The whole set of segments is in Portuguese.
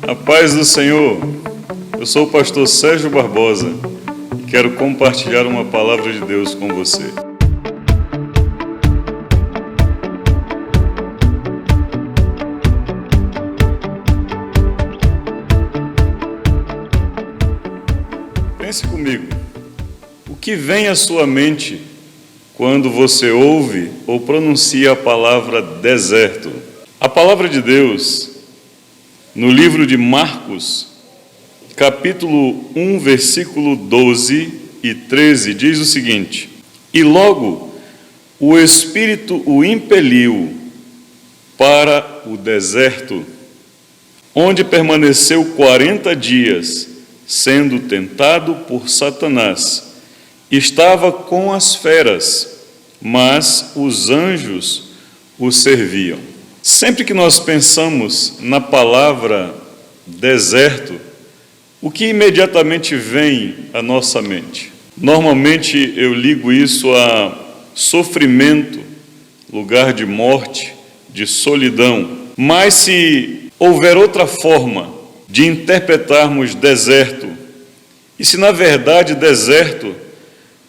A paz do Senhor. Eu sou o pastor Sérgio Barbosa e quero compartilhar uma palavra de Deus com você. Pense comigo. O que vem à sua mente quando você ouve ou pronuncia a palavra deserto? A palavra de Deus, no livro de Marcos, capítulo 1, versículo 12 e 13, diz o seguinte: E logo o Espírito o impeliu para o deserto, onde permaneceu 40 dias, sendo tentado por Satanás. Estava com as feras, mas os anjos o serviam. Sempre que nós pensamos na palavra deserto, o que imediatamente vem à nossa mente? Normalmente eu ligo isso a sofrimento, lugar de morte, de solidão. Mas se houver outra forma de interpretarmos deserto, e se na verdade deserto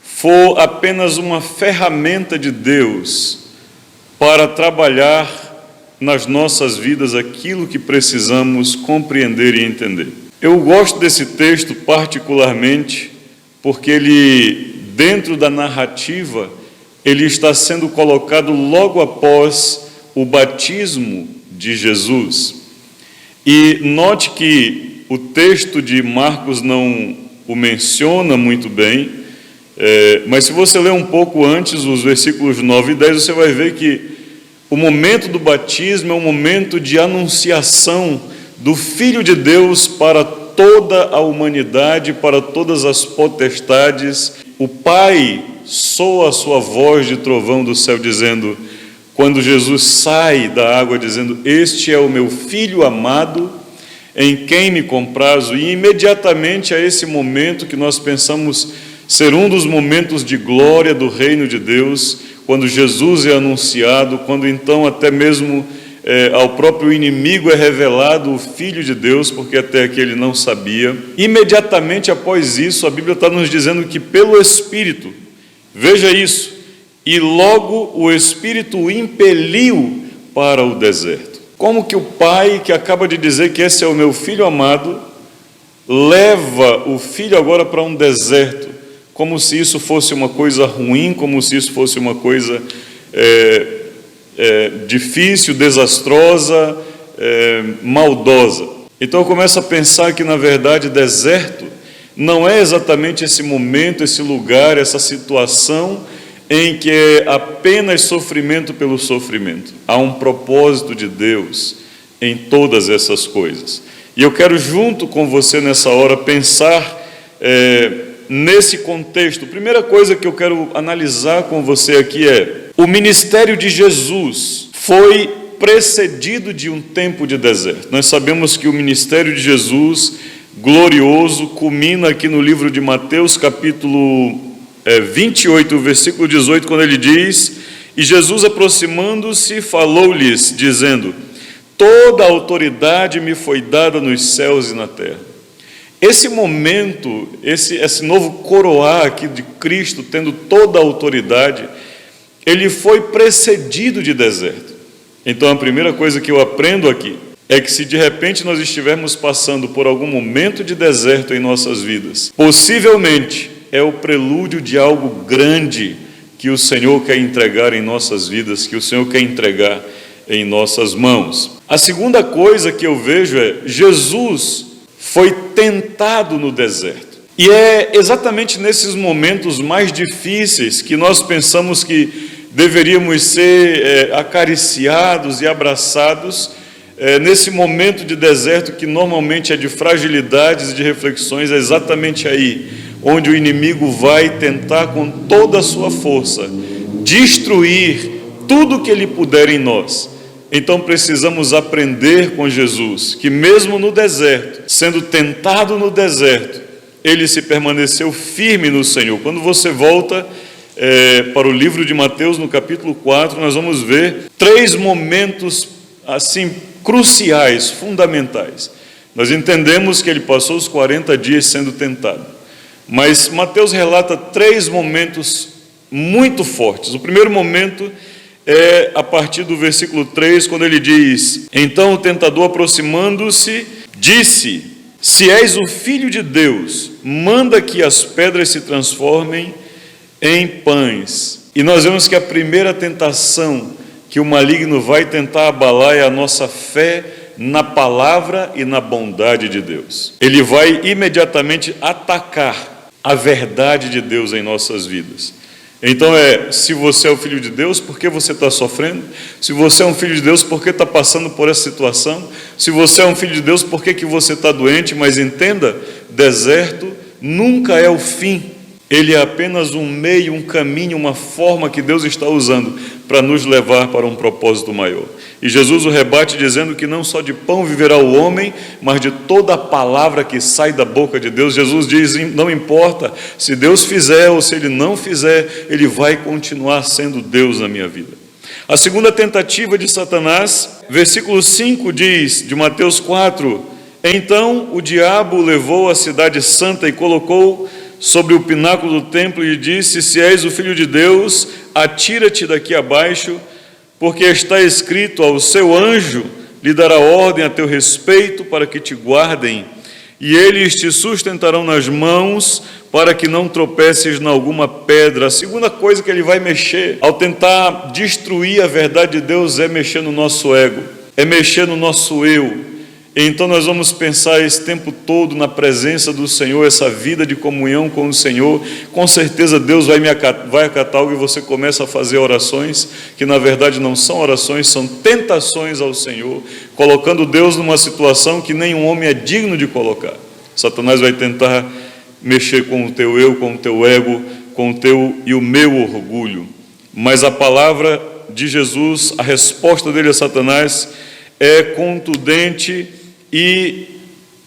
for apenas uma ferramenta de Deus para trabalhar nas nossas vidas aquilo que precisamos compreender e entender. Eu gosto desse texto particularmente porque ele, dentro da narrativa, ele está sendo colocado logo após o batismo de Jesus. E note que o texto de Marcos não o menciona muito bem, mas se você ler um pouco antes, os versículos 9 e 10, você vai ver que o momento do batismo é um momento de anunciação do Filho de Deus para toda a humanidade, para todas as potestades. O Pai soa a sua voz de trovão do céu, dizendo, quando Jesus sai da água, dizendo, este é o meu Filho amado, em quem me comprazo. E imediatamente a esse momento que nós pensamos ser um dos momentos de glória do reino de Deus, quando Jesus é anunciado, quando então até mesmo ao próprio inimigo é revelado o Filho de Deus, porque até aqui ele não sabia. Imediatamente após isso, a Bíblia está nos dizendo que pelo Espírito, veja isso, e logo o Espírito o impeliu para o deserto. Como que o Pai, que acaba de dizer que esse é o meu Filho amado, leva o Filho agora para um deserto, como se isso fosse uma coisa ruim, como se isso fosse uma coisa difícil, desastrosa, maldosa. Então eu começo a pensar que, na verdade, deserto não é exatamente esse momento, esse lugar, essa situação em que é apenas sofrimento pelo sofrimento. Há um propósito de Deus em todas essas coisas. E eu quero, junto com você nessa hora, pensar nesse contexto. A primeira coisa que eu quero analisar com você aqui é: o ministério de Jesus foi precedido de um tempo de deserto. Nós sabemos que o ministério de Jesus, glorioso, culmina aqui no livro de Mateus, capítulo 28, versículo 18, quando ele diz: E Jesus, aproximando-se, falou-lhes, dizendo, toda a autoridade me foi dada nos céus e na terra. Esse momento, esse novo coroar aqui de Cristo, tendo toda a autoridade, ele foi precedido de deserto. Então a primeira coisa que eu aprendo aqui é que, se de repente nós estivermos passando por algum momento de deserto em nossas vidas, possivelmente é o prelúdio de algo grande que o Senhor quer entregar em nossas vidas, que o Senhor quer entregar em nossas mãos. A segunda coisa que eu vejo é: Jesus foi tentado no deserto. E é exatamente nesses momentos mais difíceis que nós pensamos que deveríamos ser acariciados e abraçados, nesse momento de deserto que normalmente é de fragilidades e de reflexões. É exatamente aí onde o inimigo vai tentar com toda a sua força destruir tudo que ele puder em nós. Então precisamos aprender com Jesus que mesmo no deserto, sendo tentado no deserto, ele se permaneceu firme no Senhor. Quando você volta para o livro de Mateus, no capítulo 4, nós vamos ver 3 momentos assim cruciais, fundamentais. Nós entendemos que ele passou os 40 dias sendo tentado, mas Mateus relata 3 momentos muito fortes. O primeiro momento é a partir do versículo 3, quando ele diz: então o tentador, aproximando-se, disse: se és o Filho de Deus, manda que as pedras se transformem em pães. E nós vemos que a primeira tentação que o maligno vai tentar abalar é a nossa fé na palavra e na bondade de Deus. Ele vai imediatamente atacar a verdade de Deus em nossas vidas. Então se você é o Filho de Deus, por que você está sofrendo? Se você é um Filho de Deus, por que está passando por essa situação? Se você é um Filho de Deus, por que você está doente? Mas entenda, deserto nunca é o fim. Ele é apenas um meio, um caminho, uma forma que Deus está usando para nos levar para um propósito maior. E Jesus o rebate dizendo que não só de pão viverá o homem, mas de toda a palavra que sai da boca de Deus. Jesus diz: não importa se Deus fizer ou se Ele não fizer, Ele vai continuar sendo Deus na minha vida. A segunda tentativa de Satanás, versículo 5 diz, de Mateus 4: então o diabo levou a cidade santa e colocou sobre o pináculo do templo e disse: se és o Filho de Deus, atira-te daqui abaixo, porque está escrito: ao seu anjo lhe dará ordem a teu respeito para que te guardem, e eles te sustentarão nas mãos, para que não tropeces em alguma pedra. A segunda coisa que ele vai mexer ao tentar destruir a verdade de Deus é mexer no nosso ego, é mexer no nosso eu. Então nós vamos pensar esse tempo todo na presença do Senhor, essa vida de comunhão com o Senhor. Com certeza Deus vai acatar algo e você começa a fazer orações que na verdade não são orações, são tentações ao Senhor, colocando Deus numa situação que nenhum homem é digno de colocar. Satanás vai tentar mexer com o teu eu, com o teu ego, com o teu e o meu orgulho. Mas a palavra de Jesus, a resposta dele a Satanás é contundente e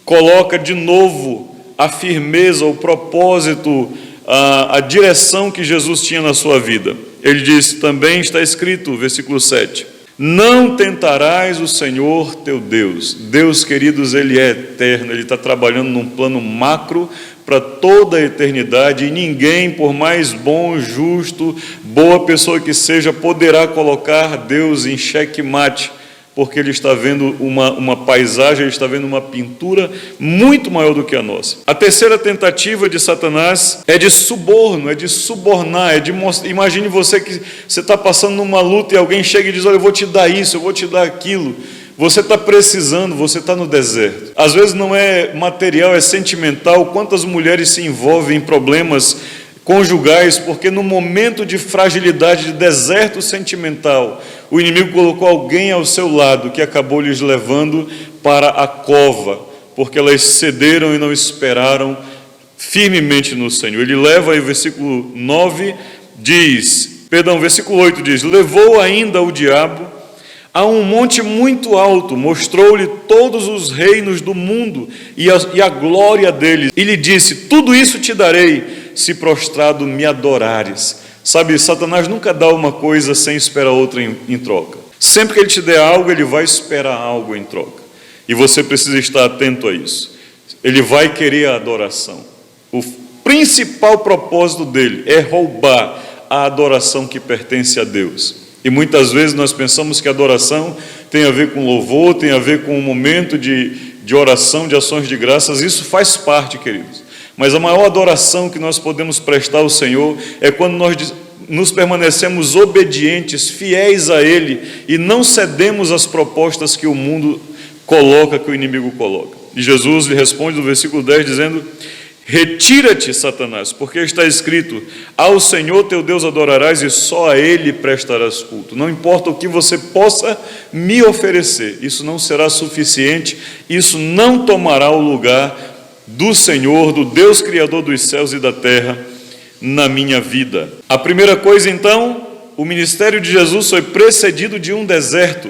coloca de novo a firmeza, o propósito, a direção que Jesus tinha na sua vida. Ele disse, também está escrito, versículo 7, não tentarás o Senhor teu Deus. Deus, queridos, Ele é eterno, Ele está trabalhando num plano macro para toda a eternidade, e ninguém, por mais bom, justo, boa pessoa que seja, poderá colocar Deus em xeque-mate, porque ele está vendo uma paisagem, ele está vendo uma pintura muito maior do que a nossa. A terceira tentativa de Satanás é de suborno, é de subornar, é de mostrar. Imagine você que você está passando numa luta e alguém chega e diz, olha, eu vou te dar isso, eu vou te dar aquilo. Você está precisando, você está no deserto. Às vezes não é material, é sentimental. Quantas mulheres se envolvem em problemas conjugais, porque no momento de fragilidade, de deserto sentimental, o inimigo colocou alguém ao seu lado que acabou lhes levando para a cova, porque elas cederam e não esperaram firmemente no Senhor. Ele leva aí, versículo 9, versículo 8 diz, levou ainda o diabo a um monte muito alto, mostrou-lhe todos os reinos do mundo e a glória deles, e lhe disse, tudo isso te darei, se prostrado me adorares. Sabe, Satanás nunca dá uma coisa sem esperar outra em troca. Sempre que ele te der algo, ele vai esperar algo em troca. E você precisa estar atento a isso. Ele vai querer a adoração. O principal propósito dele é roubar a adoração que pertence a Deus. E muitas vezes nós pensamos que a adoração tem a ver com louvor, tem a ver com um momento de oração, de ações de graças. Isso faz parte, queridos. Mas a maior adoração que nós podemos prestar ao Senhor é quando nós nos permanecemos obedientes, fiéis a Ele, e não cedemos às propostas que o mundo coloca, que o inimigo coloca. E Jesus lhe responde no versículo 10 dizendo, retira-te, Satanás, porque está escrito, ao Senhor teu Deus adorarás e só a Ele prestarás culto. Não importa o que você possa me oferecer, isso não será suficiente, isso não tomará o lugar do Senhor, do Deus Criador dos céus e da terra, na minha vida. A primeira coisa, então, o ministério de Jesus foi precedido de um deserto.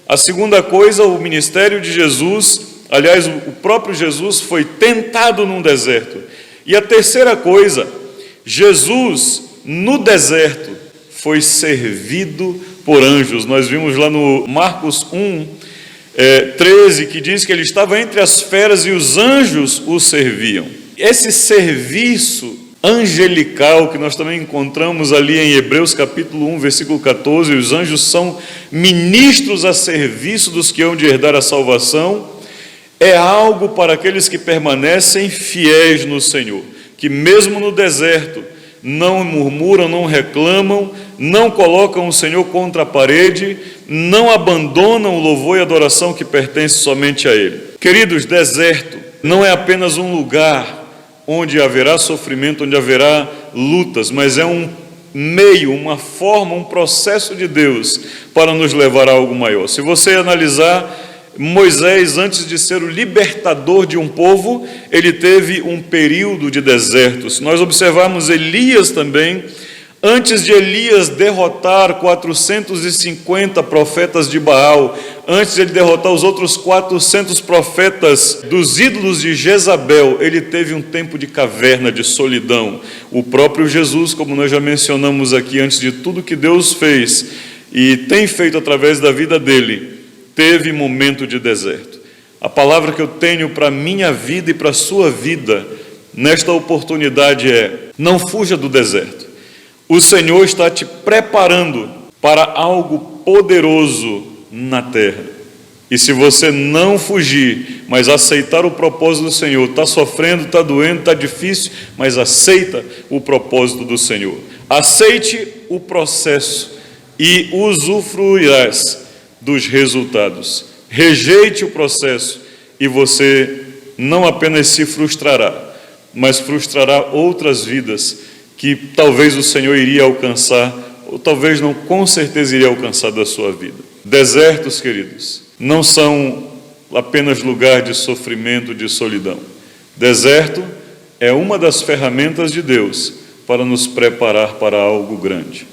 A segunda coisa, o ministério de Jesus, aliás, o próprio Jesus foi tentado num deserto. E a terceira coisa, Jesus, no deserto, foi servido por anjos. Nós vimos lá no Marcos 1, 13, que diz que ele estava entre as feras e os anjos o serviam. Esse serviço angelical que nós também encontramos ali em Hebreus capítulo 1, versículo 14, os anjos são ministros a serviço dos que hão de herdar a salvação, é algo para aqueles que permanecem fiéis no Senhor, que mesmo no deserto não murmuram, não reclamam, não colocam o Senhor contra a parede, não abandonam o louvor e a adoração que pertence somente a Ele. Queridos, deserto não é apenas um lugar onde haverá sofrimento, onde haverá lutas, mas é um meio, uma forma, um processo de Deus para nos levar a algo maior. Se você analisar Moisés, antes de ser o libertador de um povo, ele teve um período de deserto. Se nós observarmos Elias também, antes de Elias derrotar 450 profetas de Baal, antes de ele derrotar os outros 400 profetas dos ídolos de Jezabel, ele teve um tempo de caverna, de solidão. O próprio Jesus, como nós já mencionamos aqui, antes de tudo que Deus fez e tem feito através da vida dele, teve momento de deserto. A palavra que eu tenho para a minha vida e para a sua vida nesta oportunidade é: não fuja do deserto. O Senhor está te preparando para algo poderoso na terra. E se você não fugir, mas aceitar o propósito do Senhor, está sofrendo, está doendo, está difícil, mas aceita o propósito do Senhor. Aceite o processo e usufruirás dos resultados. Rejeite o processo e você não apenas se frustrará, mas frustrará outras vidas que talvez o Senhor iria alcançar, ou talvez não, com certeza iria alcançar da sua vida. Desertos, queridos, não são apenas lugar de sofrimento, de solidão. Deserto é uma das ferramentas de Deus para nos preparar para algo grande.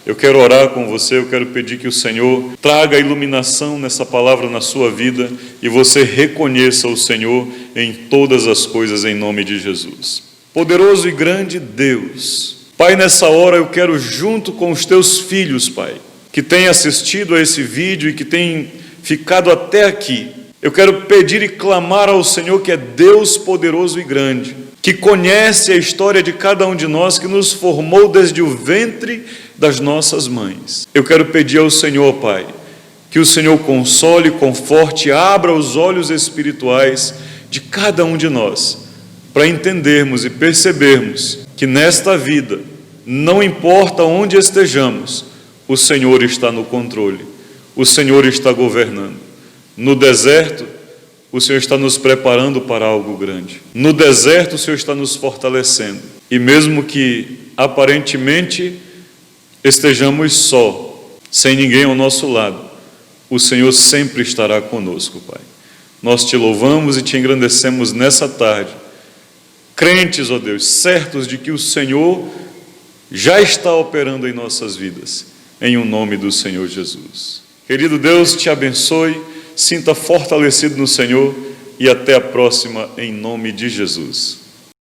Eu quero orar com você, eu quero pedir que o Senhor traga iluminação nessa palavra na sua vida e você reconheça o Senhor em todas as coisas, em nome de Jesus. Poderoso e grande Deus, Pai, nessa hora eu quero, junto com os teus filhos, Pai, que têm assistido a esse vídeo e que têm ficado até aqui, eu quero pedir e clamar ao Senhor, que é Deus poderoso e grande, que conhece a história de cada um de nós, que nos formou desde o ventre das nossas mães. Eu quero pedir ao Senhor, Pai, que o Senhor console, conforte, abra os olhos espirituais de cada um de nós, para entendermos e percebermos que nesta vida, não importa onde estejamos, o Senhor está no controle, o Senhor está governando. No deserto, o Senhor está nos preparando para algo grande. No deserto, o Senhor está nos fortalecendo. E mesmo que aparentemente estejamos só, sem ninguém ao nosso lado, o Senhor sempre estará conosco, Pai. Nós te louvamos e te engrandecemos nessa tarde, crentes, ó Deus, certos de que o Senhor já está operando em nossas vidas, em o nome do Senhor Jesus. Querido Deus, te abençoe, sinta fortalecido no Senhor e até a próxima, em nome de Jesus.